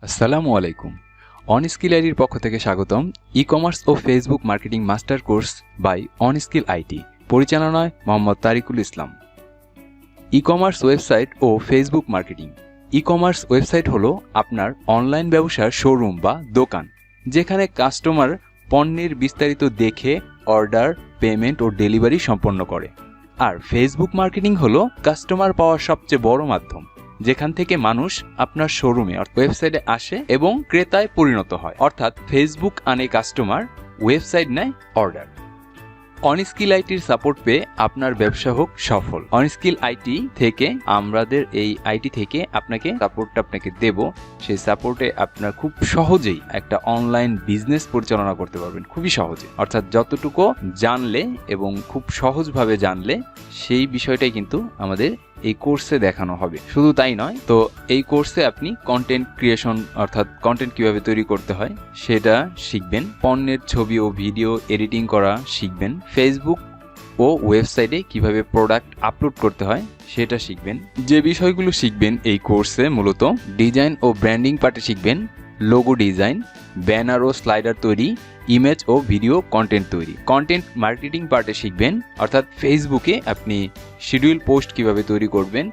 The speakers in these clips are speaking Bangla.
আসসালামু আলাইকুম। অনস্কিল আইটির পক্ষ থেকে স্বাগতম। ই-কমার্স ও Facebook marketing master course by Onskill IT, পরিচালনায় মোহাম্মদ তারিকুল ইসলাম। ই-কমার্স ওয়েবসাইট ও ফেসবুক মার্কেটিং। ই-কমার্স ওয়েবসাইট হলো আপনার অনলাইন ব্যবসার শোরুম বা দোকান, যেখানে কাস্টমার পণ্যের বিস্তারিত দেখে অর্ডার, পেমেন্ট ও ডেলিভারি সম্পন্ন করে। আর ফেসবুক মার্কেটিং হলো কাস্টমার পাওয়ার সবচেয়ে বড় মাধ্যম, যেখান থেকে মানুষ আপনার শোরুমে ওয়েবসাইটে আসে এবং ক্রেতায় পরিণত হয়। অর্থাৎ ফেসবুক আনে কাস্টমার, ওয়েবসাইট নেয় অর্ডার। অনস্কিল আইটির সাপোর্ট পেয়ে আপনার ব্যবসা হোক সফল। অনস্কিল আইটি থেকে এই আইটি থেকে আপনাকে দেব। সেই সাপোর্টে আপনার খুব সহজেই একটা অনলাইন বিজনেস পরিচালনা করতে পারবেন, খুবই সহজে। অর্থাৎ যতটুকু জানলে এবং খুব সহজভাবে জানলে সেই বিষয়টাই কিন্তু আমাদের এই কোর্সে দেখানো হবে। শুধু তাই নয়, তো এই কোর্সে আপনি কন্টেন্ট ক্রিয়েশন অর্থাৎ কন্টেন্ট কিভাবে তৈরি করতে হয় সেটা শিখবেন। পণ্যের ছবি ও ভিডিও এডিটিং করা শিখবেন। ফেসবুক ও ওয়েবসাইটে কিভাবে প্রোডাক্ট আপলোড করতে হয় সেটা শিখবেন। যে বিষয়গুলো শিখবেন এই কোর্সে মূলত ডিজাইন ও ব্র্যান্ডিং পার্টে শিখবেন, লোগো ডিজাইন, ব্যানার ও স্লাইডার তৈরি, ইমেজ ও ভিডিও কন্টেন্ট তৈরি। কন্টেন্ট মার্কেটিং পার্টে শিখবেন, অর্থাৎ ফেসবুকে আপনি শিডিউল পোস্ট কিভাবে তৈরি করবেন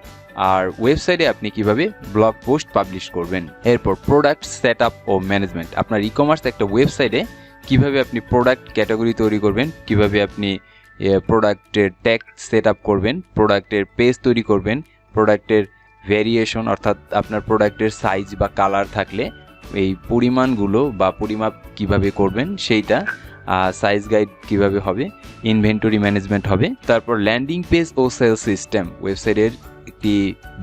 আর ওয়েবসাইটে আপনি কিভাবে ব্লগ পোস্ট পাবলিশ করবেন। এরপর প্রোডাক্ট সেটআপ ও ম্যানেজমেন্ট। আপনার ই কমার্স একটা ওয়েবসাইটে কিভাবে আপনি প্রোডাক্ট ক্যাটাগরি তৈরি করবেন, কিভাবে আপনি প্রোডাক্টের ট্যাগ সেটআপ করবেন, প্রোডাক্টের পেজ তৈরি করবেন, প্রোডাক্টের ভেরিয়েশন অর্থাৎ আপনার প্রোডাক্টের সাইজ বা কালার থাকলে এই পরিমাণগুলো বা পরিমাপ কিভাবে করবেন সেইটা, সাইজ গাইড কিভাবে হবে, ইনভেন্টরি ম্যানেজমেন্ট হবে। তারপর ল্যান্ডিং পেজ ও সেল সিস্টেম। ওয়েবসাইটের একটি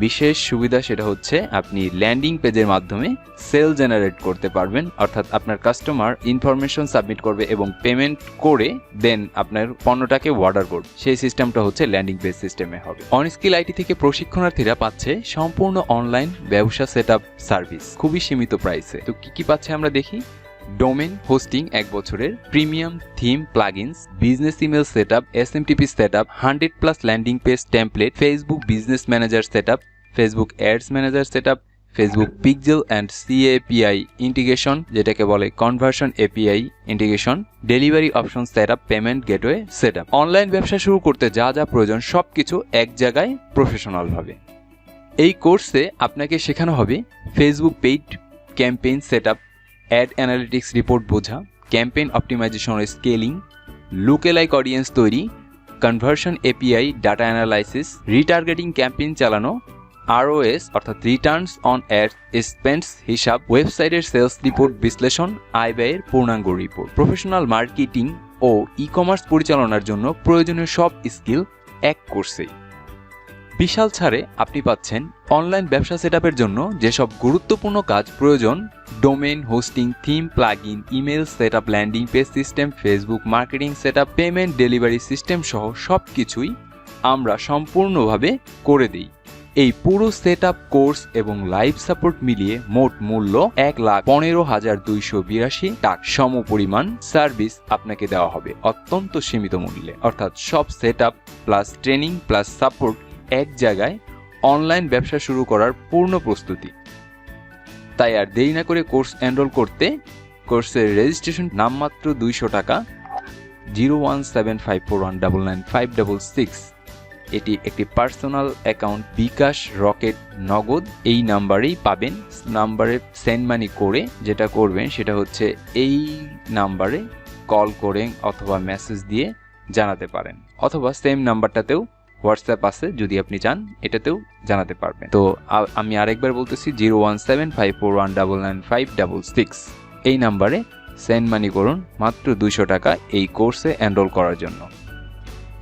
বিশেষ সুবিধা সেটা হচ্ছে আপনি ল্যান্ডিং পেজের মাধ্যমে সেল জেনারেট করতে পারবেন। অর্থাৎ আপনার কাস্টমার ইনফরমেশন সাবমিট করবে এবং পেমেন্ট করে দেন আপনার পণ্যটাকে অর্ডার করবে। সেই সিস্টেমটা হচ্ছে ল্যান্ডিং পেজ সিস্টেমে হবে। অনস্কিল আইটি থেকে প্রশিক্ষণার্থীরা পাচ্ছে সম্পূর্ণ অনলাইন ব্যবসা সেটআপ সার্ভিস খুবই সীমিত প্রাইসে। তো কি পাচ্ছে আমরা দেখি। ডোমেন হোস্টিং 1 বছরের, premium theme plugins, business email setup, SMTP setup, 100+ landing page template, Facebook business manager setup, Facebook ads manager setup, Facebook pixel and CAPI integration, যেটাকে বলে conversion API integration, delivery option setup, payment gateway setup. Online ব্যবসা শুরু করতে যা যা প্রয়োজন সবকিছু এক জায়গায় প্রফেশনাল ভাবে। এই কোর্সে আপনাকে শেখানো হবে Facebook paid campaign setup, ad analytics report বোঝা, ক্যাম্পেইন অপটিমাইজেশন ও স্কেলিং, লুকেলাইক অডিয়েন্স তৈরি, conversion API data analysis, retargeting campaign চালানো, আরওএস অর্থাৎ রিটার্নস অন অ্যাড এক্সপেন্স হিসাব, ওয়েবসাইটের সেলস রিপোর্ট বিশ্লেষণ, আয় ব্যয়ের পূর্ণাঙ্গ রিপোর্ট। প্রফেশনাল মার্কেটিং ও ই কমার্স পরিচালনার জন্য প্রয়োজনীয় সব স্কিল এক কোর্সেই। বিশাল ছাড়ে আপনি পাচ্ছেন অনলাইন ব্যবসা সেটআপের জন্য যেসব গুরুত্বপূর্ণ কাজ প্রয়োজন, domain hosting, theme plugin, email setup, landing page system, Facebook marketing setup, payment delivery system সহ সবকিছুই আমরা সম্পূর্ণভাবে করে দিই। এই পুরো সেটআপ কোর্স এবং লাইভ সাপোর্ট মিলিয়ে মোট মূল্য 1,15,282 টাকা। সমপরিমাণ সার্ভিস আপনাকে দেওয়া হবে অত্যন্ত সীমিত মূল্যে। অর্থাৎ সব setup plus training plus support এক জায়গায়, অনলাইন ব্যবসা শুরু করার পূর্ণ প্রস্তুতি। তাই আর দেরি না করে কোর্স এনরোল করতে কোর্সের রেজিস্ট্রেশন নামমাত্র 200 টাকা। 01754199566 এটি একটি পার্সোনাল অ্যাকাউন্ট, বিকাশ, রকেট, নগদ এই নাম্বারেই পাবেন। নাম্বারে সেন্ড মানি করে যেটা করবেন সেটা হচ্ছে এই নাম্বারে কল করে অথবা মেসেজ দিয়ে জানাতে পারেন, অথবা সেম নাম্বারটাতেও হোয়াটসঅ্যাপ আছে, যদি আপনি চান এটাতেও জানাতে পারবেন। তো আমি আরেকবার বলতেছি, 01754199566 এই নাম্বারে সেন্ড মানি করুন মাত্র 200 টাকা এই কোর্সে এনরোল করার জন্য।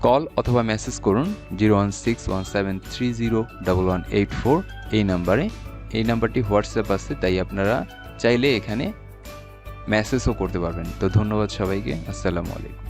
কল অথবা মেসেজ করুন 01617301184 এই নাম্বারে। এই নাম্বারটি হোয়াটসঅ্যাপ আছে, তাই আপনারা চাইলে এখানে মেসেজও করতে পারবেন। তো ধন্যবাদ সবাইকে। আসসালামু আলাইকুম।